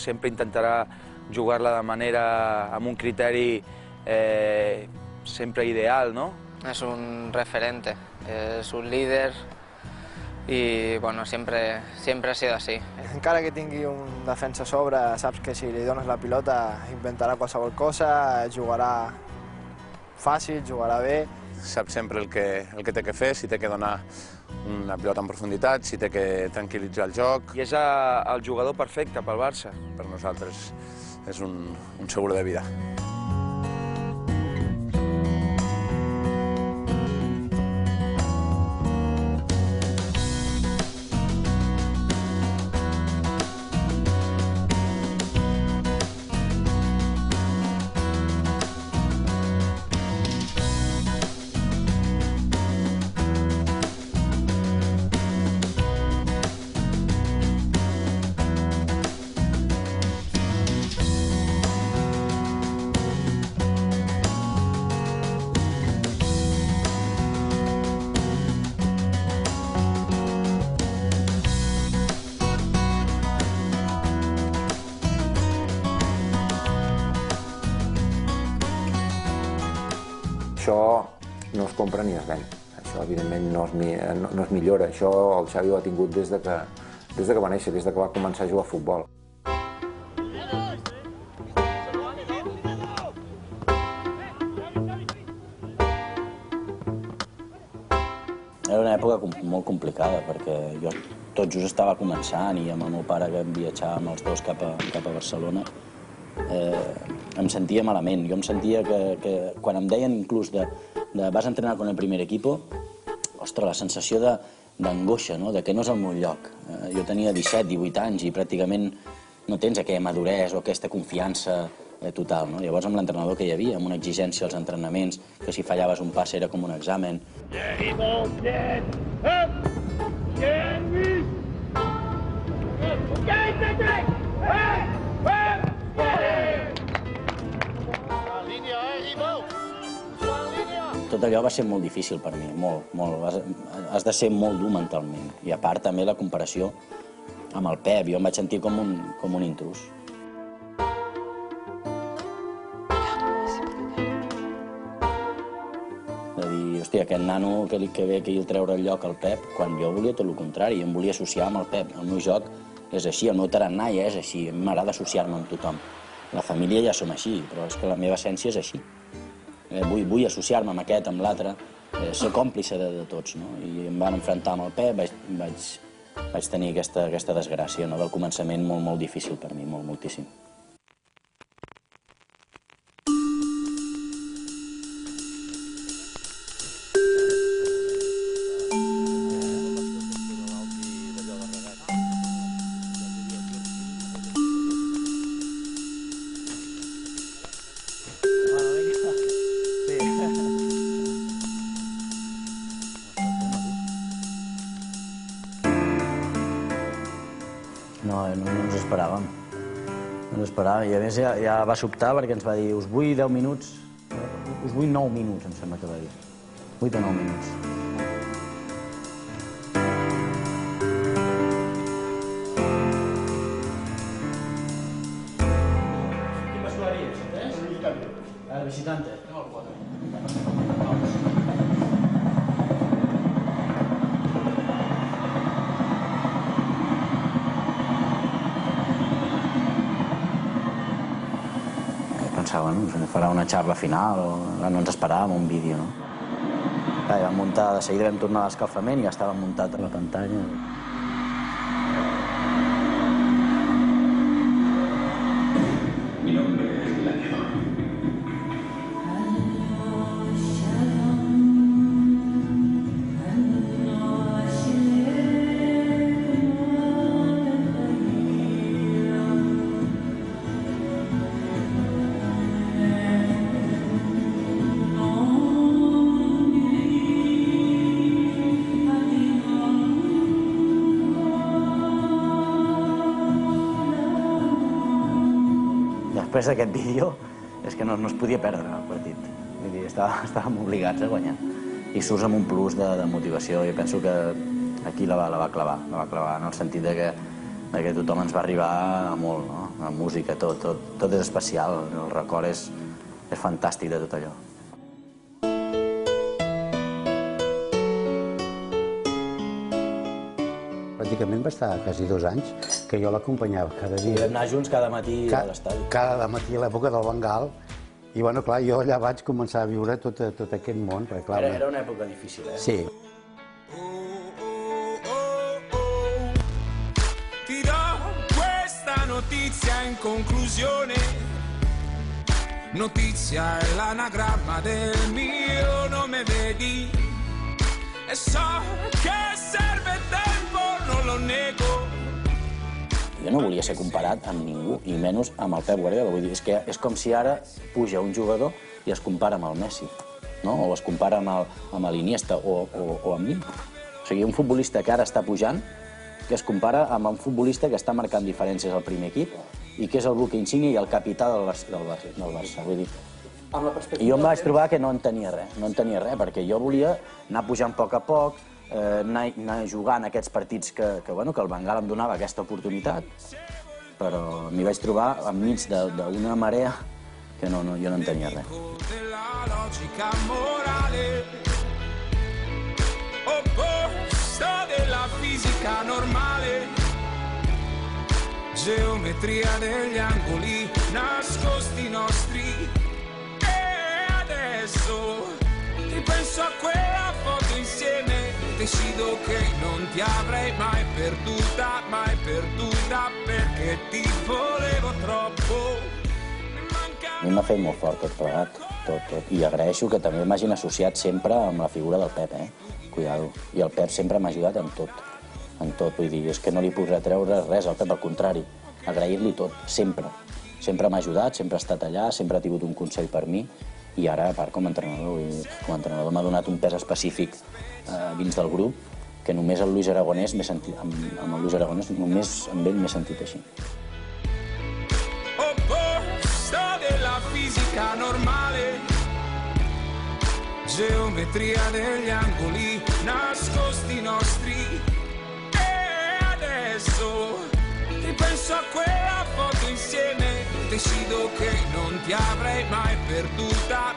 Sempre intentarà jugar-la de manera, amb un criteri sempre ideal, no? Es un referente, es un líder y bueno, siempre ha sido así. Encara que tingui un defensa a sobre, saps que si li dones la pilota inventarà qualsevol cosa, jugarà fàcil, jugarà bé. Sap sempre el que té que fer, si té que donar una pilota en profunditat, si té que tranquil·litzar el joc. I és el jugador perfecte pel Barça. Per nosaltres és un seguro de vida. Això no es compra ni es ven. Això, evidentment, no es millora. Això el Xavi ho ha tingut des de que va néixer, des de que va començar a jugar a futbol. Era una època molt complicada, perquè jo tot just estava començant i amb el meu pare que viatjàvem els dos cap a Barcelona, em sentia malament. Jo em sentia que quan em deien inclús de vas entrenar con el primer equipo, ostres, la sensació d'angoixa, no? De que no és el meu lloc. Jo tenia 17, 18 anys i pràcticament no tens aquella maduresa o aquesta confiança total, no? Llavors amb l'entrenador que hi havia, amb una exigència als entrenaments, que si fallaves un pas era com un examen. Tot allò va ser molt difícil per mi, molt. Has de ser molt dur mentalment. I a part també la comparació amb el Pep, jo em vaig sentir com un intrus. De dir, hòstia, aquest nano que ve aquí a treure el lloc al Pep, quan jo volia tot el contrari, em volia associar amb el Pep. El meu joc és així, el meu tarannà ja és així, a mi m'agrada associar-me amb tothom. La família ja som així, però és que la meva essència és així. Vull associar-me amb aquest, amb l'altre, ser còmplice de tots, no? I em van enfrontar amb el Pep, vaig tenir aquesta desgràcia, no? Del començament molt difícil per mi, moltíssim. No ens esperàvem. No ens esperàvem. I a més ja va sobtar perquè ens va dir us vull 10 minuts, us vull 9 minuts, em sembla que va dir. 8 o 9 minuts. ¿Qué vestuario es? El visitante. El visitante. Tengo el 4. Vamos. Pensava, no? Farà una xarra final o no ens esperàvem un vídeo, no? Vam muntar, de seguida vam tornar a l'escalfament i ja estava muntat a la pantalla. Mi nombre es Gladio. Després d'aquest vídeo és que no es podia perdre el partit. Vull dir, estàvem obligats a guanyar. I surts amb un plus de motivació. Jo penso que aquí la va clavar en el sentit de que tothom ens va arribar a molt, no? la música, tot és especial, el record és fantàstic de tot allò. Pràcticament va estar quasi 2 anys que jo l'acompanyava cada dia. Vam anar junts cada matí a l'estadi. Cada matí a l'època del Bengal. I, bueno, clar, jo allà vaig començar a viure tot aquest món. Era una època difícil, eh? Sí. Ti do questa notizia in conclusione. Notizia è l'anagramma del mio nome, vedi? E so che serve tempo, non lo nego. Jo no volia ser comparat amb ningú, i menys amb el Pep Guardiola. Vull dir, és com si ara puja un jugador i es compara amb el Messi, no? O es compara amb l'Iniesta o amb mi. O sigui, un futbolista que ara està pujant, que es compara amb un futbolista que està marcant diferències al primer equip i que és el buque insígnia i el capità del Barça. Vull dir, jo em vaig trobar que no en tenia res, perquè jo volia anar pujant a poc, anar jugant aquests partits que el Bengal em donava aquesta oportunitat, però m'hi vaig trobar enmig d'una marea que jo no en tenia res. Geometria degli angoli nascosti nostri. E adesso ripenso a quella foto insieme. Decido che non ti avrei mai perduta, perché ti volevo troppo. A mi m'ha fet molt fort tot plegat, tot. I agraeixo que també m'hagin associat sempre amb la figura del Pep, Cuidado. I el Pep sempre m'ha ajudat en tot. Vull dir, és que no li puc retreure res al Pep, al contrari, agrair-li tot, sempre. Sempre m'ha ajudat, sempre ha estat allà, sempre ha tingut un consell per mi, i ara, a part, com a entrenador m'ha donat un pes específic dins del grup, que només el Luis Aragonès m'he sentit, amb el Luis Aragonès només amb ell m'he sentit així. Opposto della fisica normale, geometria degli angoli nascosti nostri. Adesso ripenso a quella foto insieme. Decido che non ti avrei mai perduta,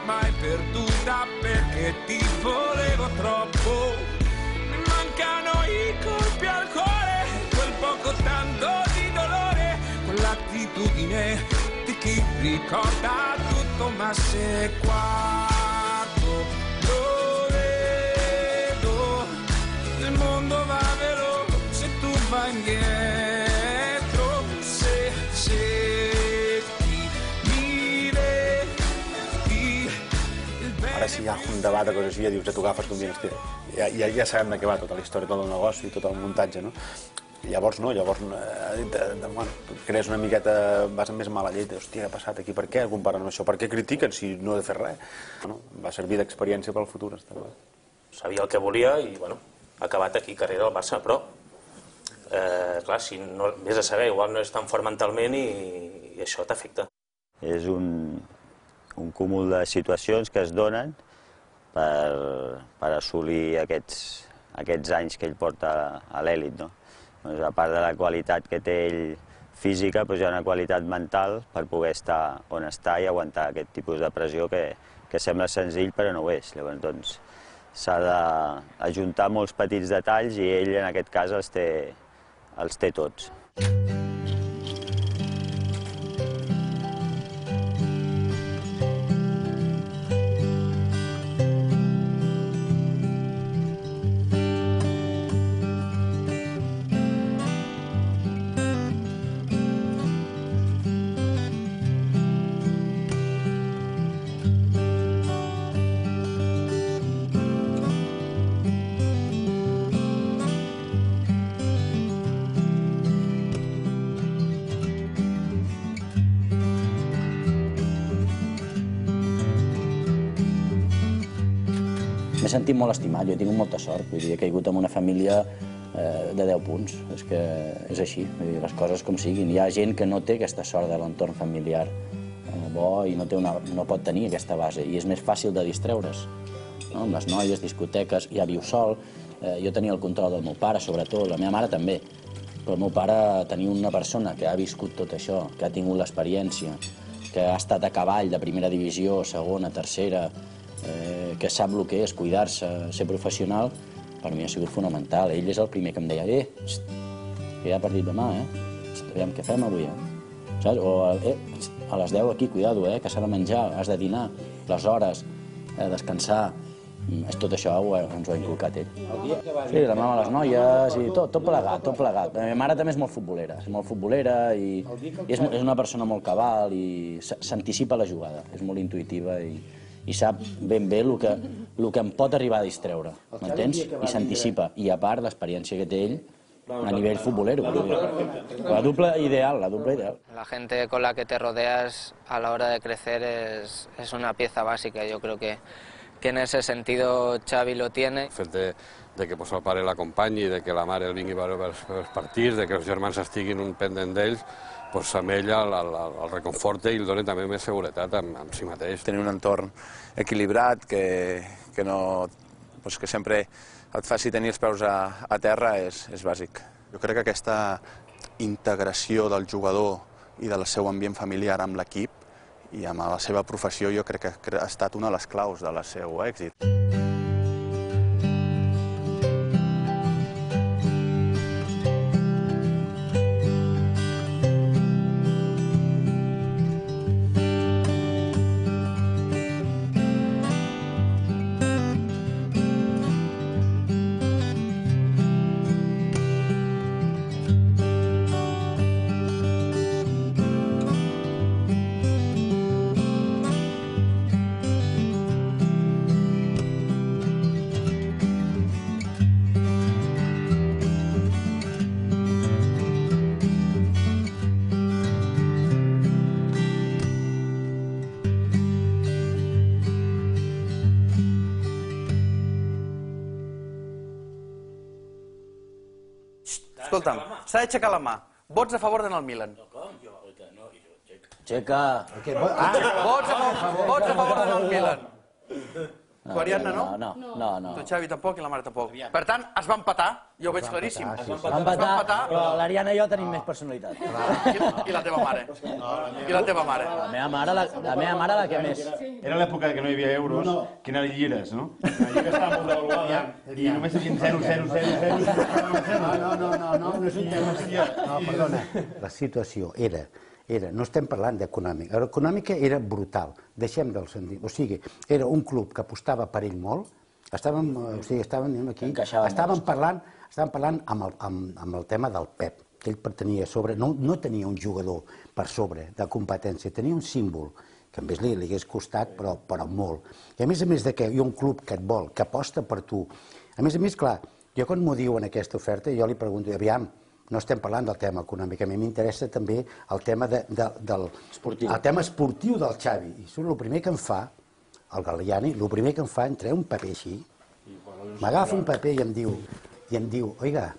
perché ti volevo troppo. Mi mancano i colpi al cuore, quel poco tanto di dolore, quell'attitudine di chi ricorda tutto ma se guardo lo vedo, il mondo va veloce, tu vai indietro, se ara si hi ha un debat de coses així, ja dius, ja t'ho agafes com dient, ja sabem de què va tota la història, tot el negoci, tot el muntatge, no? Llavors no, crees una miqueta, vas amb més mala llet, hòstia, què ha passat aquí, per què comparen amb això, per què critiquen si no he de fer res? Va servir d'experiència pel futur, està bé. Sabia el que volia i, bueno, ha acabat aquí, carrera al Barça, però, clar, si no vés a saber, igual no és tan fort mentalment i això t'afecta. És un cúmul de situacions que es donen per assolir aquests anys que ell porta a l'èlit, no? A part de la qualitat que té ell física, hi ha una qualitat mental per poder estar on està i aguantar aquest tipus de pressió que sembla senzill però no ho és. Llavors, doncs, s'ha d'ajuntar molts petits detalls i ell en aquest cas els té tots. M'he sentit molt estimat, jo he tingut molta sort, vull dir, he caigut en una família de 10 punts, és que és així, vull dir, les coses com siguin. Hi ha gent que no té aquesta sort de l'entorn familiar bo i no pot tenir aquesta base, i és més fàcil de distreure's, amb les noies, discoteques, ja viu sol, jo tenia el control del meu pare, sobretot, la meva mare també, Però el meu pare, tenir una persona que ha viscut tot això, que ha tingut l'experiència, que ha estat a cavall de primera divisió, segona, tercera, que sap el que és cuidar-se, ser professional, per mi ha sigut fonamental. Ell és el primer que em deia, que hi ha partit demà, aviam, què fem avui, saps? O, a les 10 aquí, cuidado, que s'ha de menjar, has de dinar, les hores, descansar. Tot això ens ho ha inculcat ell. Sí, la mama a les noies i tot plegat, tot plegat. La meva mare també és molt futbolera i és una persona molt cabal i s'anticipa la jugada, és molt intuïtiva i sap ben bé el que em pot arribar a distreure, m'entens? I s'anticipa. I a part, l'experiència que té ell a nivell futbolero. La dupla ideal, la dupla ideal. La gente con la que te rodeas a la hora de crecer es una pieza básica. Yo creo que en ese sentido Xavi lo tiene. El fet de que el pare l'acompanyi, de que la mare el vingui a veure els partits, de que els germans estiguin un pendent d'ells, amb ell el reconforta i el dona també més seguretat amb si mateix. Tenir un entorn equilibrat, que sempre et faci tenir els peus a terra és bàsic. Jo crec que aquesta integració del jugador i del seu ambient familiar amb l'equip i amb la seva professió jo crec que ha estat una de les claus del seu èxit. Escolta'm, s'ha d'aixecar la mà. Vots a favor d'anar al Milan. Aixeca! Vots a favor d'anar al Milan. Tu, Ariadna, no? No. Tu, Xavi, tampoc, i la mare tampoc. Per tant, es va empatar, jo ho veig claríssim. Es va empatar, però l'Ariadna i jo tenim més personalitat. I la teva mare? I la teva mare? La meva mare la que més. Era l'època que no hi havia euros, que anaven llires, no? La lliga estava molt devaluada i només hi havia 0, 0, 0, 0. No és un tema. No, perdona. La situació era, no estem parlant d'econòmica, l'econòmica era brutal, deixem del sentit, o sigui, era un club que apostava per ell molt, estàvem parlant amb el tema del Pep, que ell tenia sobre, no tenia un jugador per sobre de competència, tenia un símbol, que a més li hagués costat, però molt. I a més que hi ha un club que et vol, que aposta per tu. A més, clar, jo quan m'ho diuen aquesta oferta, jo li pregunto, aviam, no estem parlant del tema econòmic, a mi m'interessa també el tema esportiu del Xavi. I el primer que em fa, el Galliani, el primer que em fa, em treu un paper així, m'agafa un paper i em diu, oiga,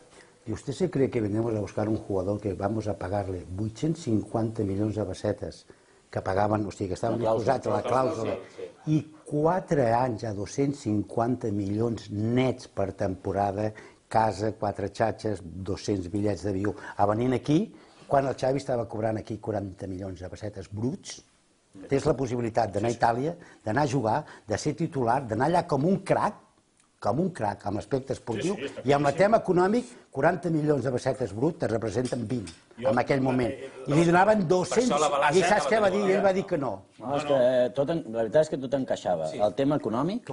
¿usted se cree que venimos a buscar un jugador que vamos a pagarle 850 milions de pessetes que pagaven, o sigui, que estaven disposats a la clàusula, i 4 anys a 250 milions nets per temporada, casa, 4 xatxes, 200 bitllets d'avió, a venir aquí, quan el Xavi estava cobrant aquí 40 milions de pessetes bruts, tens la possibilitat d'anar a Itàlia, d'anar a jugar, de ser titular, d'anar allà com un crac, amb l'aspecte esportiu, i amb el tema econòmic, 40 milions de pessetes brut te representen 20 en aquell moment. I li donaven 200, i saps què va dir? Ell va dir que no. La veritat és que tot encaixava. El tema econòmic,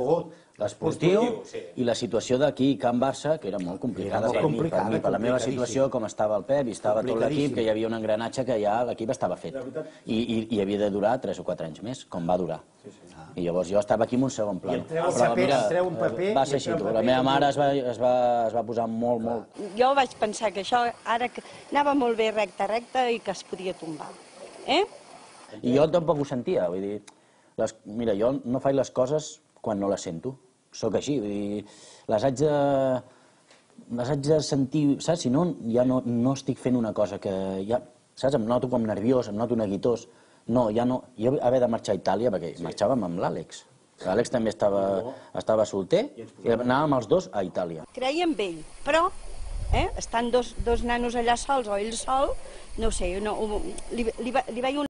l'esportiu i la situació d'aquí, Can Barça, que era molt complicada per mi, per la meva situació, com estava el Pep, i estava tot l'equip, que hi havia un engranatge que ja l'equip estava fet. I havia de durar 3 o 4 anys més, com va durar. I llavors jo estava aquí en un segon pla. Però mira, va ser així, la meva mare es va posar molt... Jo vaig pensar que això ara anava molt bé recte i que es podia tombar. I jo tampoc ho sentia, vull dir, mira, jo no faig les coses quan no les sento, sóc així, vull dir, les haig de sentir, saps? Si no, ja no estic fent una cosa que ja, saps? Em noto com nerviós, em noto neguitós. No, ja no, jo haver de marxar a Itàlia, perquè marxàvem amb l'Àlex. L'Àlex també estava solter i anàvem els dos a Itàlia. Creia en ell, però Estan dos nanos allà sols o ell sol, no ho sé, li veig un